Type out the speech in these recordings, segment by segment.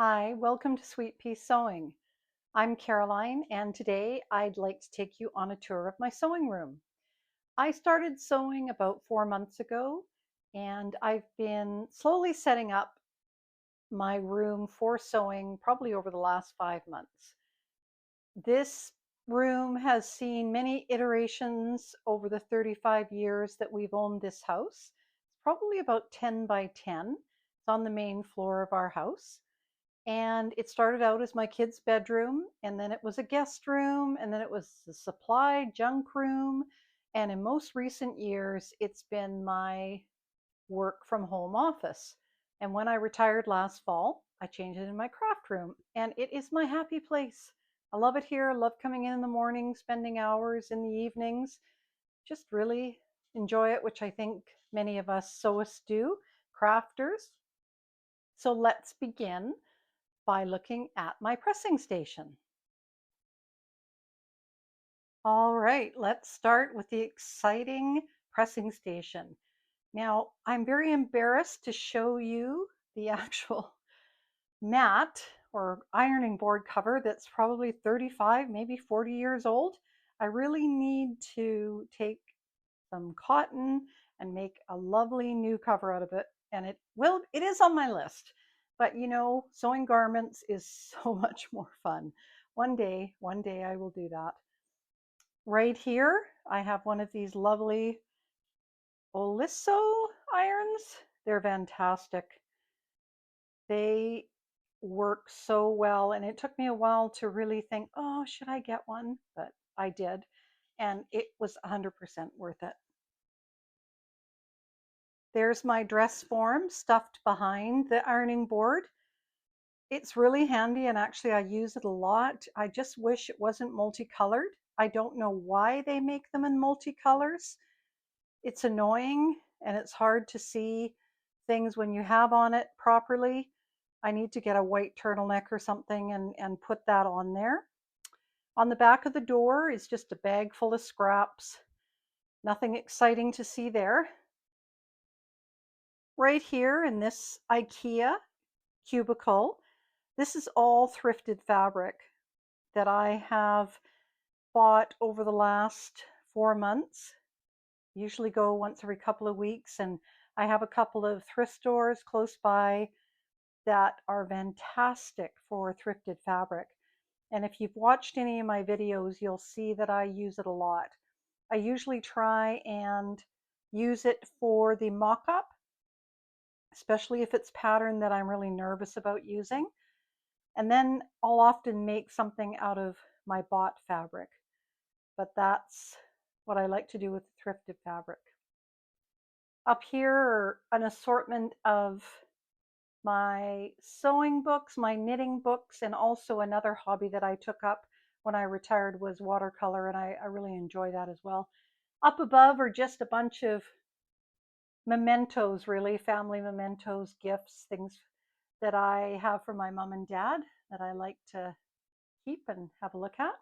Hi, welcome to Sweet Pea Sewing. I'm Caroline, and today I'd like to take you on a tour of my sewing room. I started sewing about 4 months ago, and I've been slowly setting up my room for sewing probably over the last 5 months. This room has seen many iterations over the 35 years that we've owned this house. It's probably about 10 by 10. It's on the main floor of our house. And it started out as my kids' bedroom, and then it was a guest room, and then it was the supply junk room. And in most recent years, it's been my work from home office. And when I retired last fall, I changed it in my craft room, and it is my happy place. I love it here. I love coming in the morning, spending hours in the evenings. Just really enjoy it, which I think many of us sewists do, crafters. So let's begin by looking at my pressing station. All right, let's start with the exciting pressing station. Now, I'm very embarrassed to show you the actual mat or ironing board cover that's probably 35, maybe 40 years old. I really need to take some cotton and make a lovely new cover out of it. And it is on my list. But sewing garments is so much more fun. One day I will do that. Right here, I have one of these lovely Oliso irons. They're fantastic. They work so well, and it took me a while to really think, oh, should I get one? But I did, and it was 100% worth it. There's my dress form stuffed behind the ironing board. It's really handy, and actually I use it a lot. I just wish it wasn't multicolored. I don't know why they make them in multicolors. It's annoying, and it's hard to see things when you have on it properly. I need to get a white turtleneck or something and put that on there. On the back of the door is just a bag full of scraps. Nothing exciting to see there. Right here in this IKEA cubicle, this is all thrifted fabric that I have bought over the last 4 months. Usually go once every couple of weeks, and I have a couple of thrift stores close by that are fantastic for thrifted fabric. And if you've watched any of my videos, you'll see that I use it a lot. I usually try and use it for the mock-up, especially if it's pattern that I'm really nervous about using. And then I'll often make something out of my bought fabric. But that's what I like to do with thrifted fabric. Up here are an assortment of my sewing books, my knitting books, and also another hobby that I took up when I retired was watercolor, and I really enjoy that as well. Up above are just a bunch of mementos, really, family mementos, gifts, things that I have from my mom and dad that I like to keep and have a look at.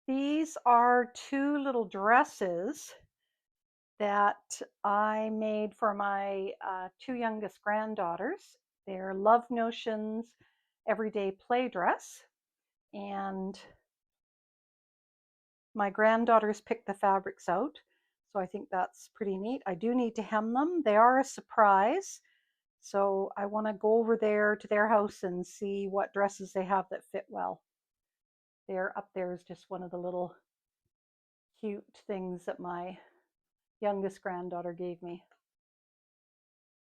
These are two little dresses that I made for my two youngest granddaughters. They're Love Notions everyday play dress. And my granddaughters picked the fabrics out. So I think that's pretty neat. I do need to hem them. They are a surprise. So I want to go over there to their house and see what dresses they have that fit well. There up there is just one of the little cute things that my youngest granddaughter gave me.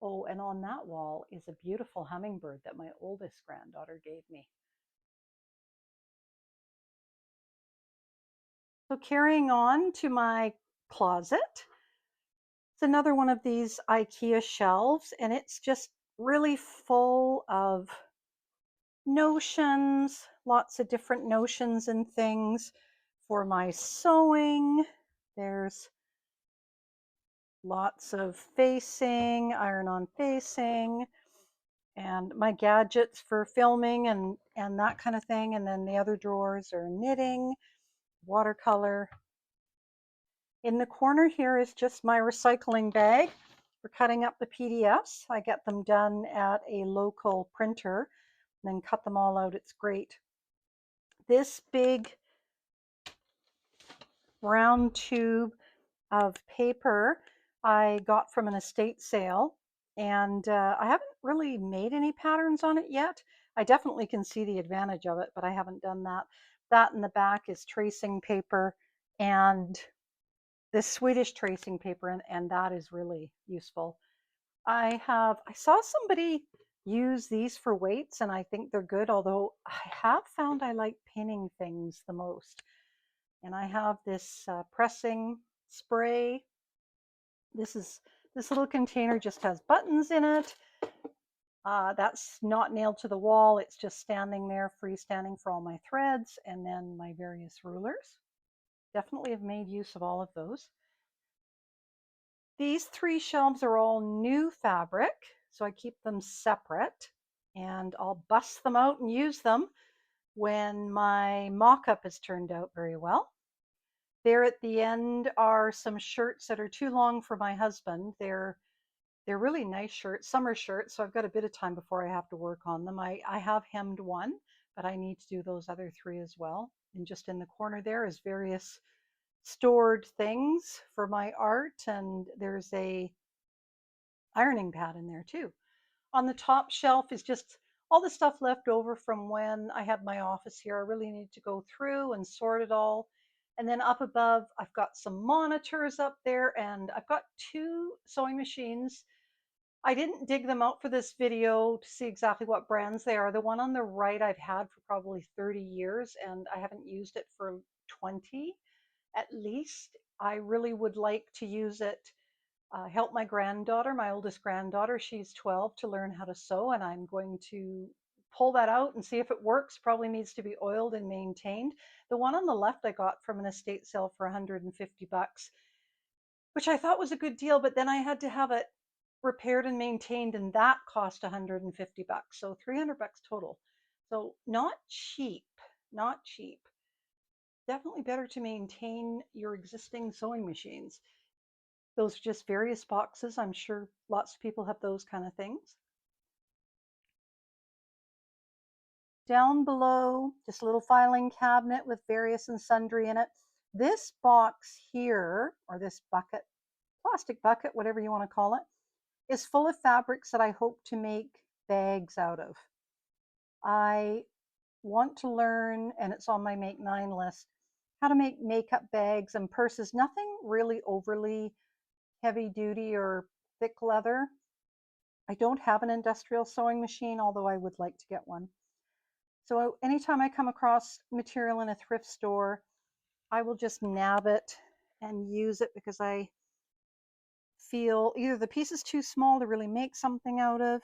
Oh, and on that wall is a beautiful hummingbird that my oldest granddaughter gave me. So carrying on to my closet, it's another one of these IKEA shelves, and it's just really full of notions, lots of different notions and things for my sewing. There's lots of facing, iron-on facing, and my gadgets for filming and that kind of thing. And then the other drawers are knitting, watercolor. In the corner here is just my recycling bag. for cutting up the PDFs. I get them done at a local printer and then cut them all out. It's great. This big round tube of paper I got from an estate sale, and I haven't really made any patterns on it yet. I definitely can see the advantage of it, but I haven't done that. That in the back is tracing paper, and this Swedish tracing paper, and that is really useful. I saw somebody use these for weights, and I think they're good, although I have found I like pinning things the most. And I have this pressing spray. This little container just has buttons in it. That's not nailed to the wall. It's just standing there, freestanding for all my threads, and then my various rulers. Definitely have made use of all of those. These 3 shelves are all new fabric, so I keep them separate, and I'll bust them out and use them when my mock-up has turned out very well. There at the end are some shirts that are too long for my husband. They're really nice shirts, summer shirts, so I've got a bit of time before I have to work on them. I have hemmed one, but I need to do those other 3 as well. And just in the corner there is various stored things for my art, and there's a ironing pad in there too. On the top shelf is just all the stuff left over from when I had my office here. I really need to go through and sort it all. And then up above, I've got some monitors up there, and I've got 2 sewing machines. I didn't dig them out for this video to see exactly what brands they are. The one on the right I've had for probably 30 years, and I haven't used it for 20 at least. I really would like to use it, help my granddaughter, my oldest granddaughter. She's 12, to learn how to sew, and I'm going to pull that out and see if it works. Probably needs to be oiled and maintained. The one on the left I got from an estate sale for 150 bucks, which I thought was a good deal, but then I had to have it repaired and maintained, and that cost 150 bucks. So 300 bucks total. So not cheap, not cheap. Definitely better to maintain your existing sewing machines. Those are just various boxes. I'm sure lots of people have those kind of things. Down below, just a little filing cabinet with various and sundry in it. This box here, or this bucket, plastic bucket, whatever you want to call it, is full of fabrics that I hope to make bags out of. I want to learn, and it's on my Make 9 list, how to make makeup bags and purses. Nothing really overly heavy duty or thick leather. I don't have an industrial sewing machine, although I would like to get one. So anytime I come across material in a thrift store, I will just nab it and use it, because I feel either the piece is too small to really make something out of,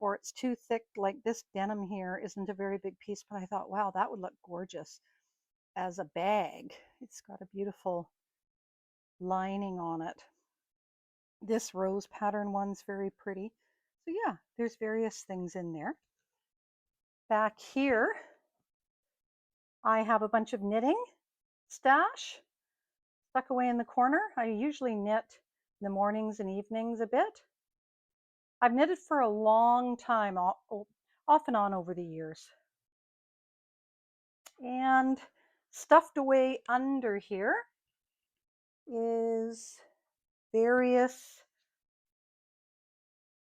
or it's too thick. Like this denim here isn't a very big piece, but I thought, wow, that would look gorgeous as a bag. It's got a beautiful lining on it. This rose pattern one's very pretty. So yeah, there's various things in there. Back here, I have a bunch of knitting stash stuck away in the corner. I usually knit in the mornings and evenings a bit. I've knitted for a long time, off and on over the years. And stuffed away under here is various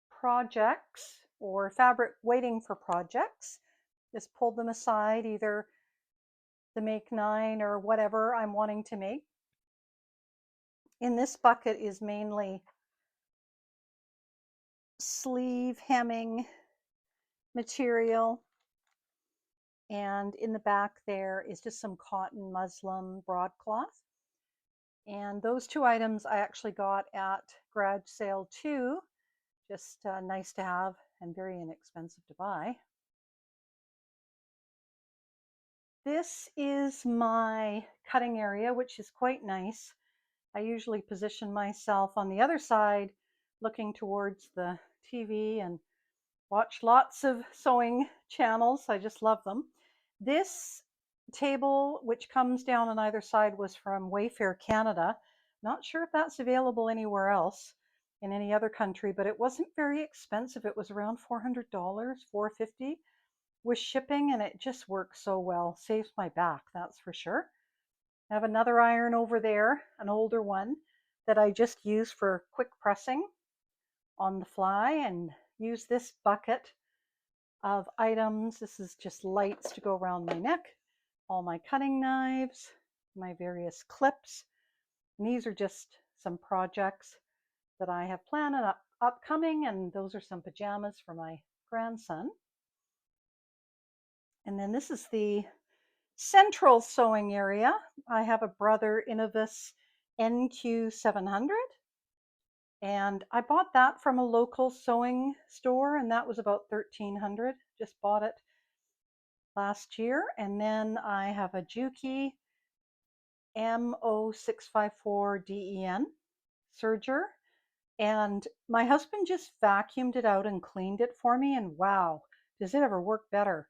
projects or fabric waiting for projects. Just pulled them aside, either the Make 9 or whatever I'm wanting to make. In this bucket is mainly sleeve hemming material, and in the back there is just some cotton muslin broadcloth. And those 2 items I actually got at garage sale too. Just nice to have and very inexpensive to buy. This is my cutting area, which is quite nice. I usually position myself on the other side, looking towards the TV, and watch lots of sewing channels. I just love them. This table, which comes down on either side, was from Wayfair Canada. Not sure if that's available anywhere else. in any other country, but it wasn't very expensive. It was around $400, $450 with shipping, and it just works so well. Saves my back, that's for sure. I have another iron over there, an older one, that I just use for quick pressing on the fly, and use this bucket of items. This is just lights to go around my neck, all my cutting knives, my various clips. And these are just some projects that I have planned and upcoming, and those are some pajamas for my grandson. And then this is the central sewing area. I have a Brother Innovis NQ700, and I bought that from a local sewing store, and that was about $1,300. Just bought it last year. And then I have a Juki MO654DEN serger, and my husband just vacuumed it out and cleaned it for me, and wow, does it ever work better.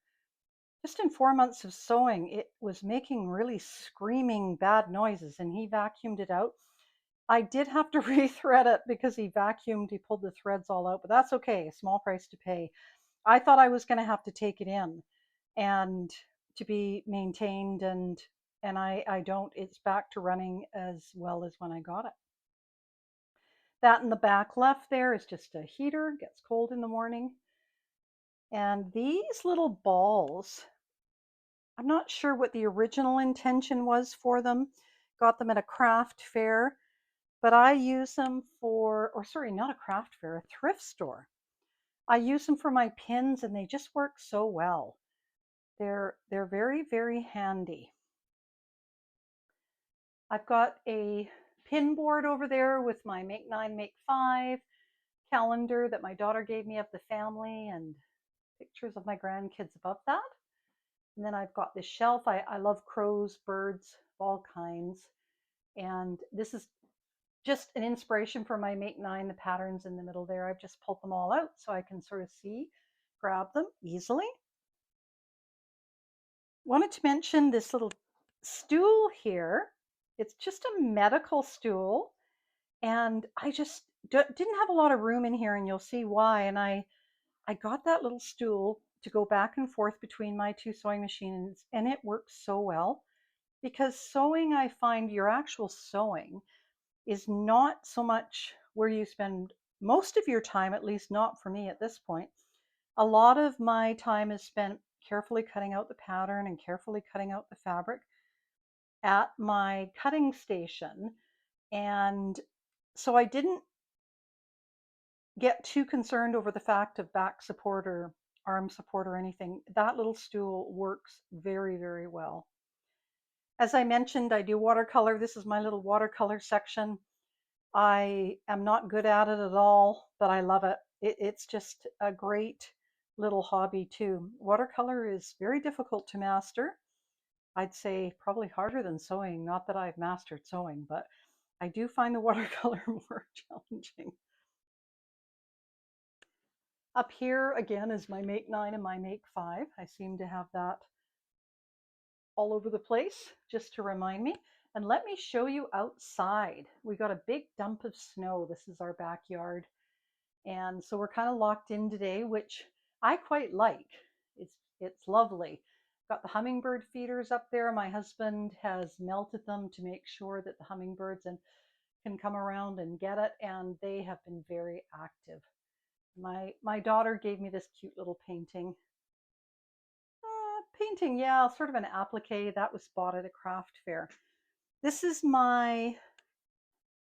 Just in 4 months of sewing, it was making really screaming bad noises, and he vacuumed it out. I did have to rethread it because he pulled the threads all out, but that's okay, a small price to pay. I thought I was going to have to take it in and to be maintained, and I don't. It's back to running as well as when I got it. That in the back left there is just a heater, gets cold in the morning. And these little balls, I'm not sure what the original intention was for them. Got them at a craft fair, but I use them for, or sorry, not a craft fair, a thrift store. I use them for my pins, and they just work so well. They're very, very handy. I've got a pin board over there with my Make 9, Make 5 calendar that my daughter gave me of the family, and pictures of my grandkids above that. And then I've got this shelf. I love crows, birds, all kinds. And this is just an inspiration for my Make 9, the patterns in the middle there. I've just pulled them all out so I can sort of see, grab them easily. Wanted to mention this little stool here. It's just a medical stool, and I just didn't have a lot of room in here, and you'll see why. And I got that little stool to go back and forth between my two sewing machines, and it works so well, because sewing, I find your actual sewing is not so much where you spend most of your time, at least not for me at this point. A lot of my time is spent carefully cutting out the pattern and carefully cutting out the fabric at my cutting station. And so I didn't get too concerned over the fact of back support or arm support or anything. That little stool works very, very well. As I mentioned, I do watercolor. This is my little watercolor section. I am not good at it at all, but I love it. It's just a great little hobby too. Watercolor is very difficult to master. I'd say probably harder than sewing. Not that I've mastered sewing, but I do find the watercolor more challenging. Up here again is my Make 9 and my Make 5. I seem to have that all over the place just to remind me. And let me show you outside. We got a big dump of snow. This is our backyard. And so we're kind of locked in today, which I quite like. It's lovely. Got the hummingbird feeders up there. My husband has melted them to make sure that the hummingbirds can come around and get it, and they have been very active. My daughter gave me this cute little painting. Yeah, sort of an applique that was bought at a craft fair. This is my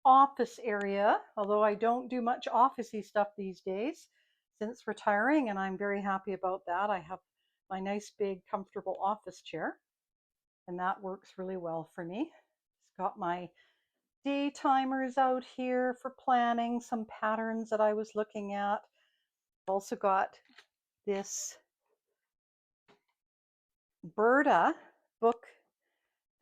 office area, although I don't do much officey stuff these days since retiring, and I'm very happy about that. I have my nice big comfortable office chair, and that works really well for me. It's got my day timers out here for planning some patterns that I was looking at. I've also got this Berta book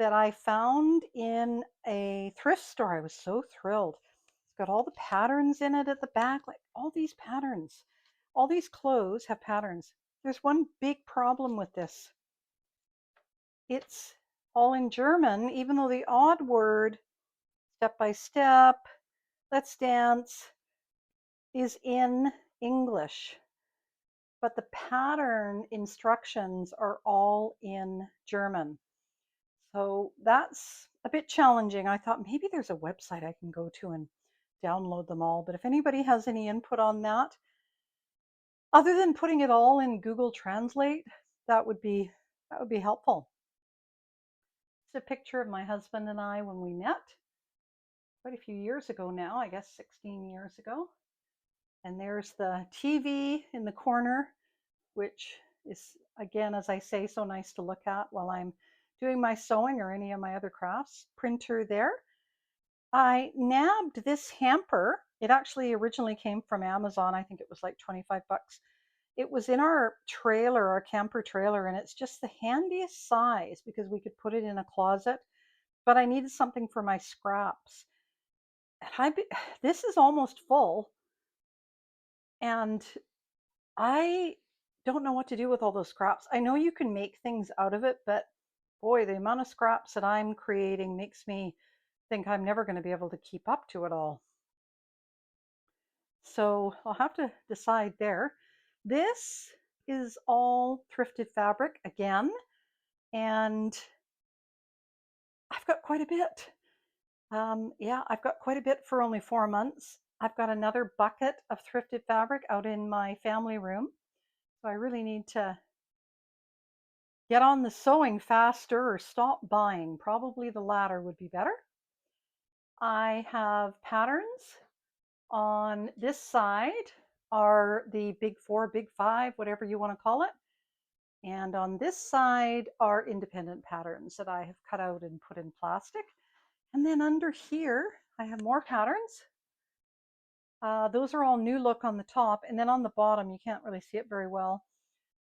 that I found in a thrift store. I was so thrilled. It's got all the patterns in it at the back, like all these patterns. All these clothes have patterns. There's one big problem with this. It's all in German, even though the odd word, step by step, let's dance, is in English, but the pattern instructions are all in German. So that's a bit challenging. I thought maybe there's a website I can go to and download them all. But if anybody has any input on that, other than putting it all in Google Translate, that would be helpful. It's a picture of my husband and I when we met quite a few years ago now, I guess 16 years ago. And there's the TV in the corner, which is, again, as I say, so nice to look at while I'm doing my sewing or any of my other crafts. Printer there. I nabbed this hamper. It actually originally came from Amazon. I think it was like 25 bucks. It was in our trailer, our camper trailer, and it's just the handiest size because we could put it in a closet. But I needed something for my scraps. And this is almost full, and I don't know what to do with all those scraps. I know you can make things out of it, but boy, the amount of scraps that I'm creating makes me think I'm never going to be able to keep up to it all. So I'll have to decide there. This is all thrifted fabric again, and I've got quite a bit. Yeah, I've got quite a bit for only 4 months. I've got another bucket of thrifted fabric out in my family room. So I really need to get on the sewing faster or stop buying. Probably the latter would be better. I have patterns on this side are the big four, big five, whatever you want to call it. And on this side are independent patterns that I have cut out and put in plastic. And then under here, I have more patterns. Those are all new look on the top. And then on the bottom, you can't really see it very well,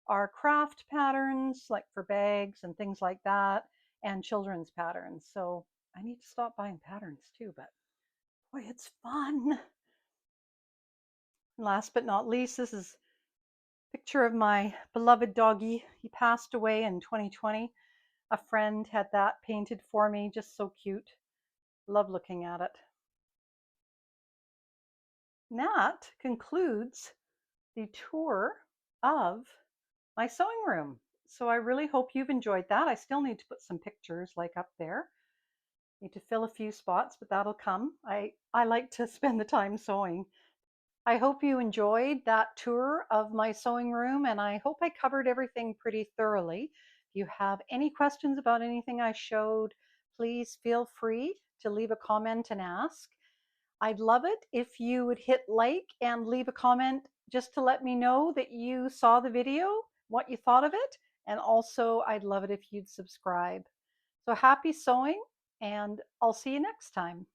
are craft patterns like for bags and things like that, and children's patterns. So I need to stop buying patterns too, but boy, it's fun. And last but not least, this is a picture of my beloved doggy. He passed away in 2020. A friend had that painted for me, just so cute. Love looking at it. And that concludes the tour of my sewing room. So I really hope you've enjoyed that. I still need to put some pictures like up there. Need to fill a few spots, but that'll come. I like to spend the time sewing. I hope you enjoyed that tour of my sewing room, and I hope I covered everything pretty thoroughly. If you have any questions about anything I showed, please feel free to leave a comment and ask. I'd love it if you would hit like and leave a comment just to let me know that you saw the video, what you thought of it, and also I'd love it if you'd subscribe. So happy sewing, and I'll see you next time.